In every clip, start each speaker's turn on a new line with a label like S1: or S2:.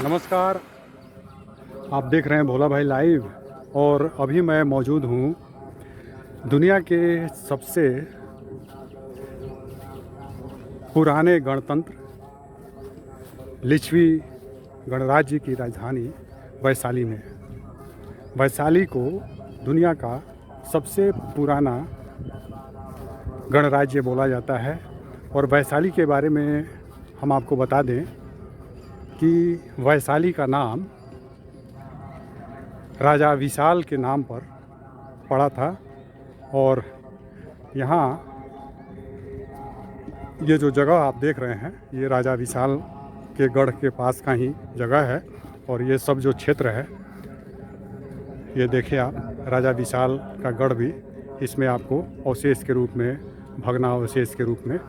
S1: नमस्कार। आप देख रहे हैं भोला भाई लाइव और अभी मैं मौजूद हूँ दुनिया के सबसे पुराने गणतंत्र लिच्छवी गणराज्य की राजधानी वैशाली में। वैशाली को दुनिया का सबसे पुराना गणराज्य बोला जाता है और वैशाली के बारे में हम आपको बता दें कि वैशाली का नाम राजा विशाल के नाम पर पड़ा था और यहाँ ये जो जगह आप देख रहे हैं ये राजा विशाल के गढ़ के पास का ही जगह है। और ये सब जो क्षेत्र है ये देखिए आप, राजा विशाल का गढ़ भी इसमें आपको अवशेष के रूप में, भग्नावशेष के रूप में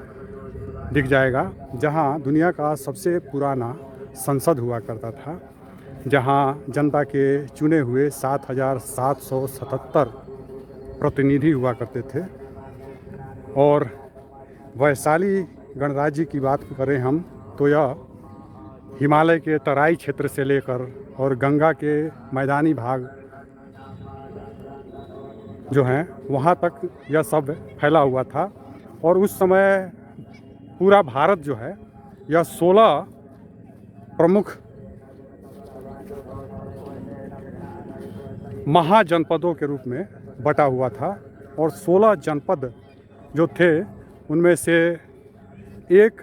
S1: दिख जाएगा, जहाँ दुनिया का सबसे पुराना संसद हुआ करता था, जहाँ जनता के चुने हुए 7,777 प्रतिनिधि हुआ करते थे। और वैशाली गणराज्य की बात करें हम तो यह हिमालय के तराई क्षेत्र से लेकर और गंगा के मैदानी भाग जो हैं वहाँ तक यह सब फैला हुआ था। और उस समय पूरा भारत जो है यह 16 प्रमुख महाजनपदों के रूप में बटा हुआ था और 16 जनपद जो थे उनमें से एक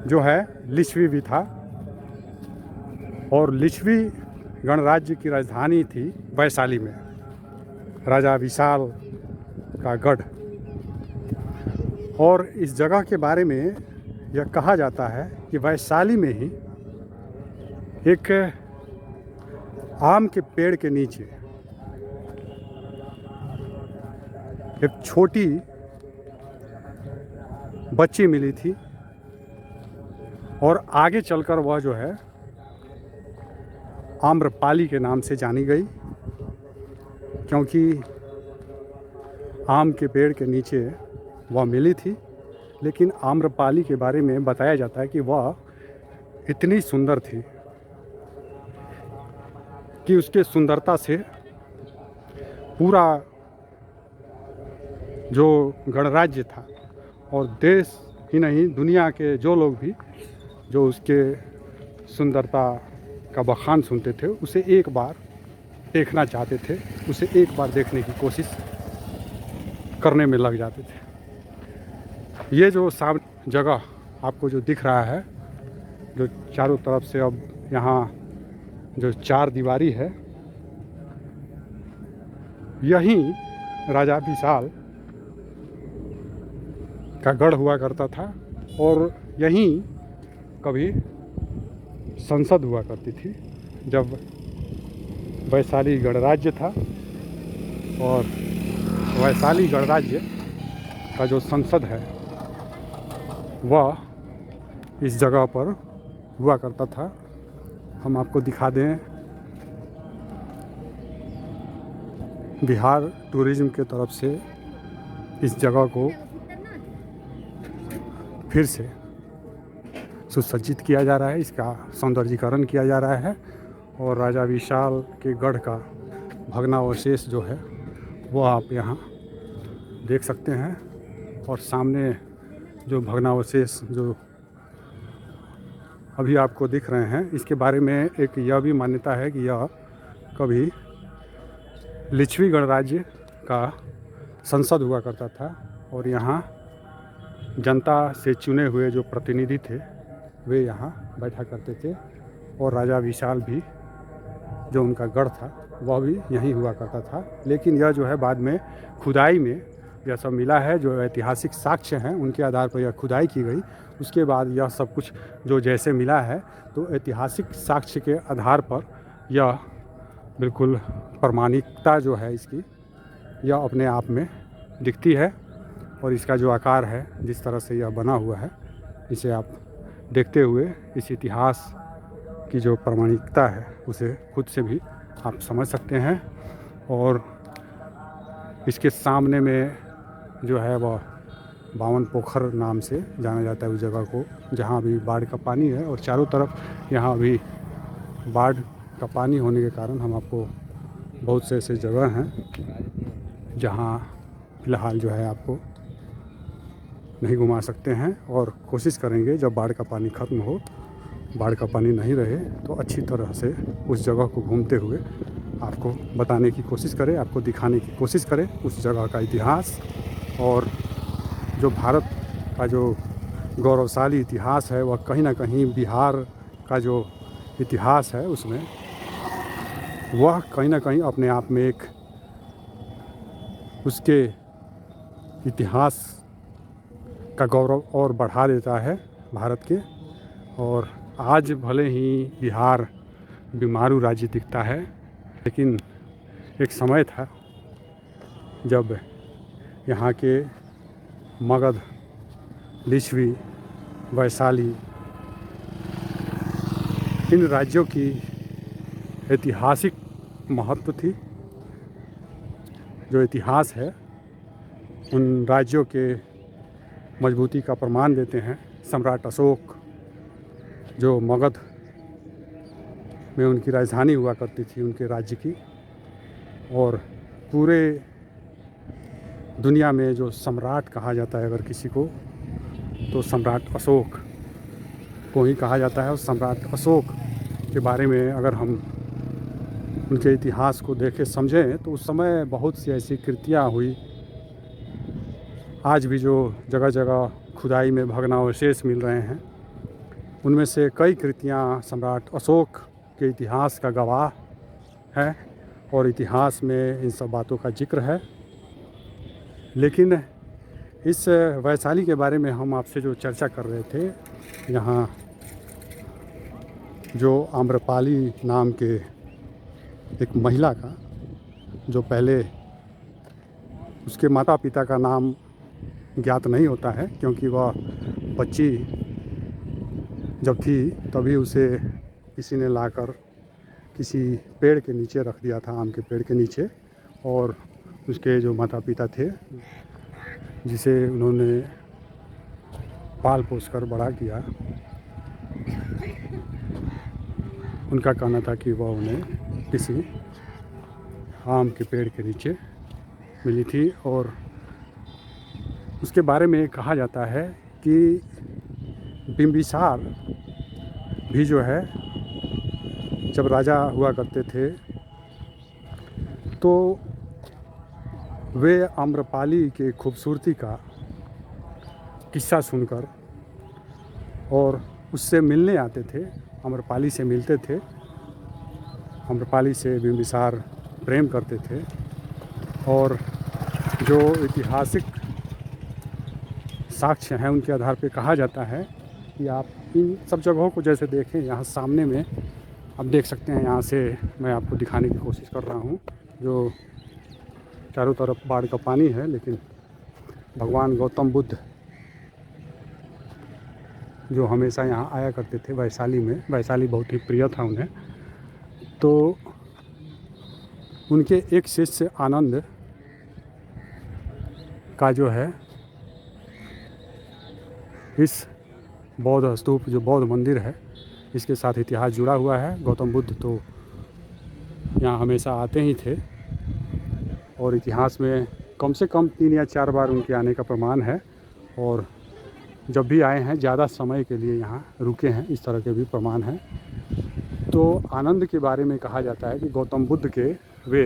S1: जो है लिच्छवी भी था। और लिच्छवी गणराज्य की राजधानी थी वैशाली में, राजा विशाल का गढ़। और इस जगह के बारे में यह कहा जाता है कि वैशाली में ही एक आम के पेड़ के नीचे एक छोटी बच्ची मिली थी और आगे चलकर वह जो है आम्रपाली के नाम से जानी गई, क्योंकि आम के पेड़ के नीचे वह मिली थी। लेकिन आम्रपाली के बारे में बताया जाता है कि वह इतनी सुंदर थी कि उसके सुंदरता से पूरा जो गणराज्य था और देश ही नहीं दुनिया के जो लोग भी जो उसके सुंदरता का बखान सुनते थे उसे एक बार देखना चाहते थे, उसे एक बार देखने की कोशिश करने में लग जाते थे। ये जो सामने जगह आपको जो दिख रहा है, जो चारों तरफ से अब यहाँ जो चार दीवारी है, यहीं राजा विशाल का गढ़ हुआ करता था और यहीं कभी संसद हुआ करती थी जब वैशाली गणराज्य था। और वैशाली गणराज्य का जो संसद है वह इस जगह पर हुआ करता था। हम आपको दिखा दें, बिहार टूरिज्म के तरफ से इस जगह को फिर से सुसज्जित किया जा रहा है, इसका सौंदर्यीकरण किया जा रहा है। और राजा विशाल के गढ़ का भग्नावशेष जो है वो आप यहाँ देख सकते हैं। और सामने जो भग्नावशेष जो अभी आपको दिख रहे हैं, इसके बारे में एक यह भी मान्यता है कि यह कभी लिच्छवी गणराज्य का संसद हुआ करता था और यहाँ जनता से चुने हुए जो प्रतिनिधि थे वे यहाँ बैठा करते थे। और राजा विशाल भी जो उनका गढ़ था वह भी यहीं हुआ करता था। लेकिन यह जो है बाद में खुदाई में यह सब मिला है, जो ऐतिहासिक साक्ष्य हैं उनके आधार पर यह खुदाई की गई। उसके बाद यह सब कुछ जो जैसे मिला है तो ऐतिहासिक साक्ष्य के आधार पर यह बिल्कुल प्रामाणिकता जो है इसकी यह अपने आप में दिखती है। और इसका जो आकार है, जिस तरह से यह बना हुआ है, इसे आप देखते हुए इस इतिहास की जो प्रामाणिकता है उसे खुद से भी आप समझ सकते हैं। और इसके सामने में जो है वह बावन पोखर नाम से जाना जाता है उस जगह को, जहाँ अभी बाढ़ का पानी है और चारों तरफ यहाँ अभी बाढ़ का पानी होने के कारण हम आपको बहुत से ऐसे जगह हैं जहाँ फ़िलहाल जो है आपको नहीं घुमा सकते हैं, और कोशिश करेंगे जब बाढ़ का पानी ख़त्म हो, बाढ़ का पानी नहीं रहे तो अच्छी तरह से उस जगह को घूमते हुए आपको बताने की कोशिश करें, आपको दिखाने की कोशिश करें उस जगह का इतिहास, और जो भारत का जो गौरवशाली इतिहास है वह कहीं ना कहीं बिहार का जो इतिहास है उसमें वह कहीं ना कहीं अपने आप में एक उसके इतिहास का गौरव और बढ़ा देता है भारत के। और आज भले ही बिहार बीमारू राज्य दिखता है, लेकिन एक समय था जब यहाँ के मगध, लिच्छवी, वैशाली, इन राज्यों की ऐतिहासिक महत्व थी। जो इतिहास है उन राज्यों के मजबूती का प्रमाण देते हैं। सम्राट अशोक जो मगध में उनकी राजधानी हुआ करती थी उनके राज्य की, और पूरे दुनिया में जो सम्राट कहा जाता है अगर किसी को, तो सम्राट अशोक को ही कहा जाता है। और सम्राट अशोक के बारे में अगर हम उनके इतिहास को देखें समझें तो उस समय बहुत सी ऐसी कृतियाँ हुई। आज भी जो जगह जगह खुदाई में भग्नावशेष मिल रहे हैं उनमें से कई कृतियाँ सम्राट अशोक के इतिहास का गवाह है, और इतिहास में इन सब बातों का जिक्र है। लेकिन इस वैशाली के बारे में हम आपसे जो चर्चा कर रहे थे, यहाँ जो आम्रपाली नाम के एक महिला का, जो पहले उसके माता पिता का नाम ज्ञात नहीं होता है क्योंकि वह बच्ची जब थी तभी उसे किसी ने लाकर किसी पेड़ के नीचे रख दिया था, आम के पेड़ के नीचे, और उसके जो माता पिता थे जिसे उन्होंने पाल पोस कर बड़ा किया, उनका कहना था कि वह उन्हें किसी आम के पेड़ के नीचे मिली थी। और उसके बारे में कहा जाता है कि बिंबिसार भी जो है जब राजा हुआ करते थे तो वे आम्रपाली के खूबसूरती का किस्सा सुनकर और उससे मिलने आते थे, आम्रपाली से मिलते थे, आम्रपाली से बिंबिसार प्रेम करते थे। और जो ऐतिहासिक साक्ष्य हैं उनके आधार पर कहा जाता है कि आप इन सब जगहों को जैसे देखें, यहाँ सामने में आप देख सकते हैं, यहाँ से मैं आपको दिखाने की कोशिश कर रहा हूँ, जो चारों तरफ बाढ़ का पानी है, लेकिन भगवान गौतम बुद्ध जो हमेशा यहाँ आया करते थे वैशाली में, वैशाली बहुत ही प्रिय था उन्हें, तो उनके एक शिष्य आनंद का जो है इस बौद्ध स्तूप, जो बौद्ध मंदिर है, इसके साथ इतिहास जुड़ा हुआ है। गौतम बुद्ध तो यहाँ हमेशा आते ही थे, और इतिहास में कम से कम 3 या 4 बार उनके आने का प्रमाण है, और जब भी आए हैं ज़्यादा समय के लिए यहाँ रुके हैं, इस तरह के भी प्रमाण हैं। तो आनंद के बारे में कहा जाता है कि गौतम बुद्ध के वे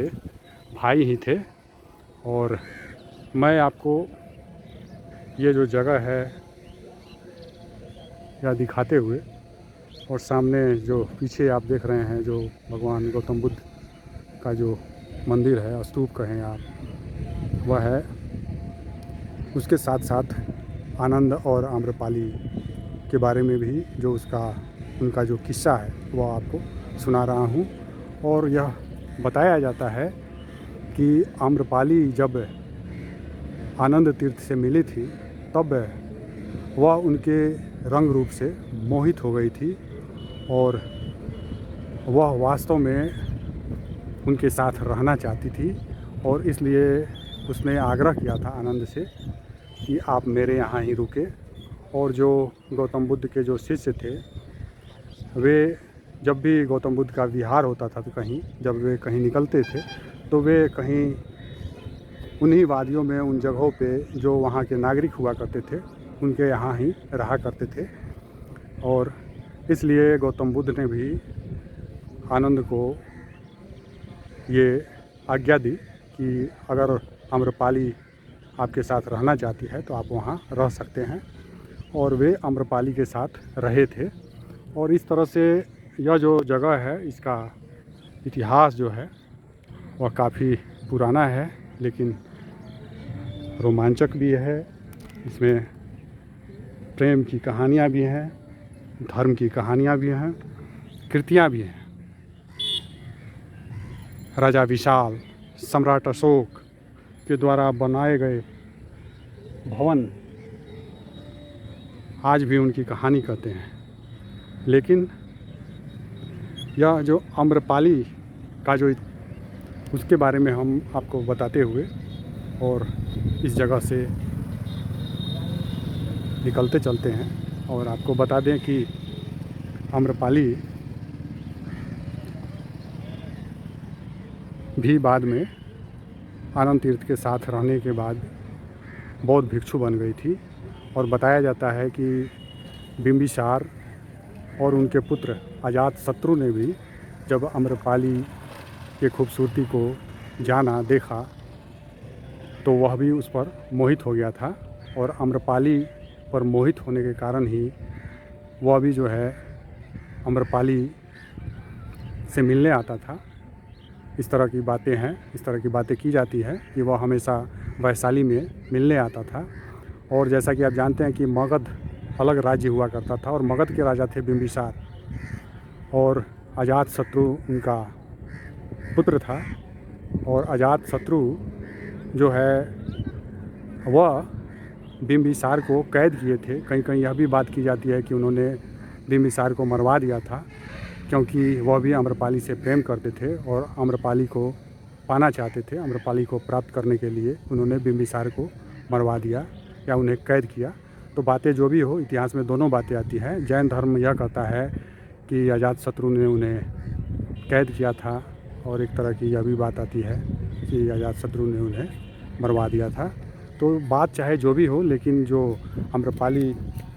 S1: भाई ही थे। और मैं आपको ये जो जगह है या दिखाते हुए, और सामने जो पीछे आप देख रहे हैं जो भगवान गौतम बुद्ध का जो मंदिर है, स्तूप कहें आप, वह है, उसके साथ साथ आनंद और आम्रपाली के बारे में भी जो उनका जो किस्सा है वह आपको सुना रहा हूँ। और यह बताया जाता है कि आम्रपाली जब आनंद तीर्थ से मिली थी तब वह उनके रंग रूप से मोहित हो गई थी, और वह वास्तव में उनके साथ रहना चाहती थी, और इसलिए उसने आग्रह किया था आनंद से कि आप मेरे यहाँ ही रुके। और जो गौतम बुद्ध के जो शिष्य थे वे जब भी गौतम बुद्ध का विहार होता था तो कहीं जब वे कहीं निकलते थे तो वे कहीं उन्हीं वादियों में, उन जगहों पे जो वहाँ के नागरिक हुआ करते थे उनके यहाँ ही रहा करते थे। और इसलिए गौतम बुद्ध ने भी आनंद को ये आज्ञा दी कि अगर आम्रपाली आपके साथ रहना चाहती है तो आप वहाँ रह सकते हैं। और वे आम्रपाली के साथ रहे थे। और इस तरह से यह जो जगह है इसका इतिहास जो है वह काफ़ी पुराना है, लेकिन रोमांचक भी है। इसमें प्रेम की कहानियाँ भी हैं, धर्म की कहानियाँ भी हैं, कृतियाँ भी हैं। राजा विशाल, सम्राट अशोक के द्वारा बनाए गए भवन आज भी उनकी कहानी कहते हैं। लेकिन यह जो आम्रपाली का जो उसके बारे में हम आपको बताते हुए और इस जगह से निकलते चलते हैं और आपको बता दें कि आम्रपाली भी बाद में आनंद तीर्थ के साथ रहने के बाद बौद्ध भिक्षु बन गई थी। और बताया जाता है कि बिंबिसार और उनके पुत्र अजातशत्रु ने भी जब आम्रपाली की खूबसूरती को जाना, देखा, तो वह भी उस पर मोहित हो गया था। और आम्रपाली पर मोहित होने के कारण ही वह भी जो है आम्रपाली से मिलने आता था। इस तरह की बातें हैं, इस तरह की बातें की जाती है कि वह हमेशा वैशाली में मिलने आता था। और जैसा कि आप जानते हैं कि मगध अलग राज्य हुआ करता था और मगध के राजा थे बिंबिसार और अजातशत्रु उनका पुत्र था। और अजातशत्रु जो है वह बिंबिसार को कैद किए थे। कहीं कहीं यह भी बात की जाती है कि उन्होंने बिंबिसार को मरवा दिया था, क्योंकि वह भी आम्रपाली से प्रेम करते थे और आम्रपाली को पाना चाहते थे। आम्रपाली को प्राप्त करने के लिए उन्होंने बिंबिसार को मरवा दिया या उन्हें कैद किया। तो बातें जो भी हो, इतिहास में दोनों बातें आती हैं। जैन धर्म यह कहता है कि अजातशत्रु ने उन्हें कैद किया था और एक तरह की यह भी बात आती है कि अजातशत्रु ने उन्हें मरवा दिया था। तो बात चाहे जो भी हो, लेकिन जो आम्रपाली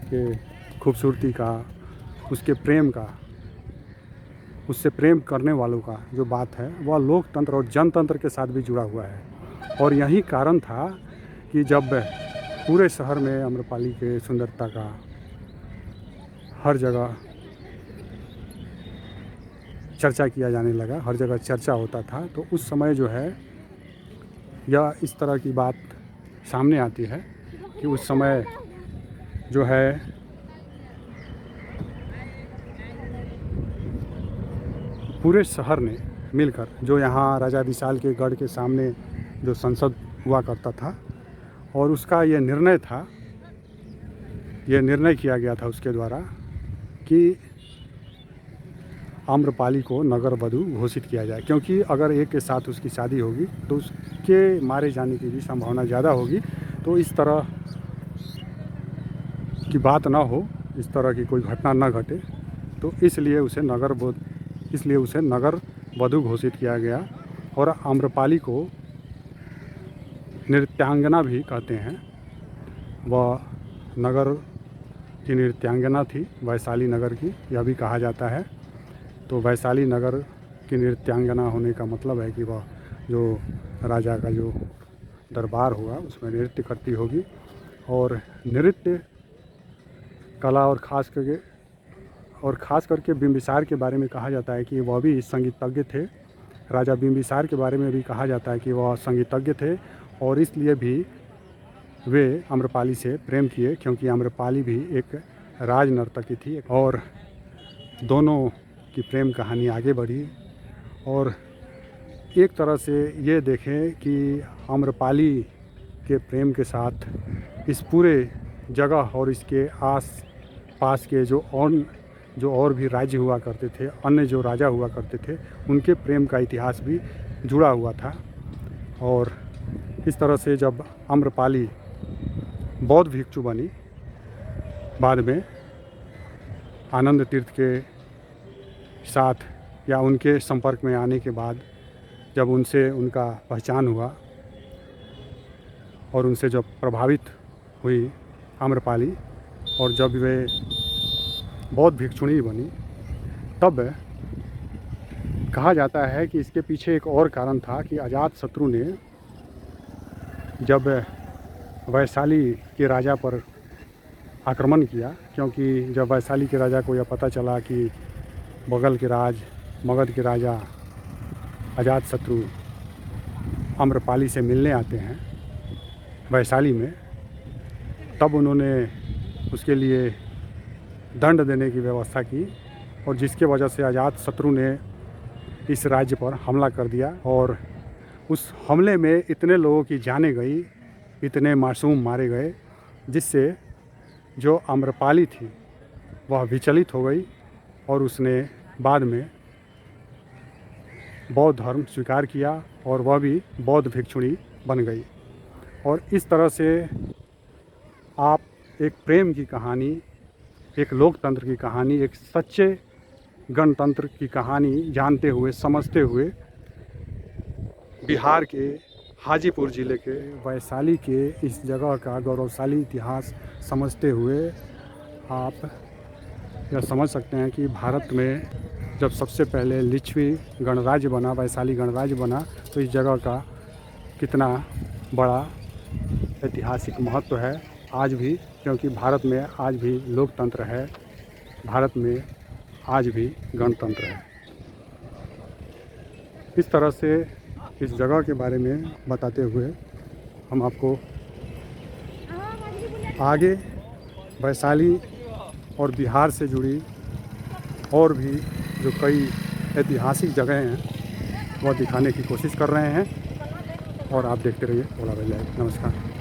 S1: के खूबसूरती का, उसके प्रेम का, उससे प्रेम करने वालों का जो बात है वह लोकतंत्र और जनतंत्र के साथ भी जुड़ा हुआ है। और यही कारण था कि जब पूरे शहर में आम्रपाली के सुंदरता का हर जगह चर्चा किया जाने लगा, हर जगह चर्चा होता था, तो उस समय जो है यह इस तरह की बात सामने आती है कि उस समय जो है पूरे शहर ने मिलकर, जो यहाँ राजा विशाल के गढ़ के सामने जो संसद हुआ करता था, और उसका ये निर्णय था, ये निर्णय किया गया था उसके द्वारा कि आम्रपाली को नगर वधू घोषित किया जाए। क्योंकि अगर एक के साथ उसकी शादी होगी तो उसके मारे जाने की भी संभावना ज़्यादा होगी। तो इस तरह की बात ना हो, इस तरह की कोई घटना ना घटे, तो इसलिए उसे नगर वधू घोषित किया गया। और आम्रपाली को नृत्यांगना भी कहते हैं। वह नगर की नृत्यांगना थी, वैशाली नगर की, यह भी कहा जाता है। तो वैशाली नगर की नृत्यांगना होने का मतलब है कि वह जो राजा का जो दरबार होगा उसमें नृत्य करती होगी। और नृत्य कला और ख़ास करके बिंबिसार के बारे में कहा जाता है कि वह भी संगीतज्ञ थे। राजा बिंबिसार के बारे में भी कहा जाता है कि वह संगीतज्ञ थे और इसलिए भी वे आम्रपाली से प्रेम किए, क्योंकि आम्रपाली भी एक राज नर्तकी थी। और दोनों की प्रेम कहानी आगे बढ़ी। और एक तरह से ये देखें कि आम्रपाली के प्रेम के साथ इस पूरे जगह और इसके आस पास के जो और भी राज्य हुआ करते थे, अन्य जो राजा हुआ करते थे, उनके प्रेम का इतिहास भी जुड़ा हुआ था। और इस तरह से जब आम्रपाली बौद्ध भिक्षु बनी, बाद में आनंद तीर्थ के साथ या उनके संपर्क में आने के बाद जब उनसे उनका पहचान हुआ और उनसे जब प्रभावित हुई आम्रपाली और जब वे बौद्ध भिक्षुणी बनी, तब कहा जाता है कि इसके पीछे एक और कारण था कि अजातशत्रु ने जब वैशाली के राजा पर आक्रमण किया, क्योंकि जब वैशाली के राजा को यह पता चला कि बगल के मगध के राजा अजातशत्रु आम्रपाली से मिलने आते हैं वैशाली में, तब उन्होंने उसके लिए दंड देने की व्यवस्था की और जिसके वजह से अजातशत्रु ने इस राज्य पर हमला कर दिया और उस हमले में इतने लोगों की जानें गई, इतने मासूम मारे गए, जिससे जो आम्रपाली थी वह विचलित हो गई और उसने बाद में बौद्ध धर्म स्वीकार किया और वह भी बौद्ध भिक्षुणी बन गई। और इस तरह से आप एक प्रेम की कहानी, एक लोकतंत्र की कहानी, एक सच्चे गणतंत्र की कहानी जानते हुए, समझते हुए बिहार के हाजीपुर ज़िले के वैशाली के इस जगह का गौरवशाली इतिहास समझते हुए आप यह समझ सकते हैं कि भारत में जब सबसे पहले लिच्छवी गणराज्य बना, वैशाली गणराज्य बना, तो इस जगह का कितना बड़ा ऐतिहासिक महत्व है आज भी, क्योंकि भारत में आज भी लोकतंत्र है, भारत में आज भी गणतंत्र है। इस तरह से इस जगह के बारे में बताते हुए हम आपको आगे वैशाली और बिहार से जुड़ी और भी जो कई ऐतिहासिक जगह हैं वह दिखाने की कोशिश कर रहे हैं और आप देखते रहिए ओला भाई लाइव। नमस्कार।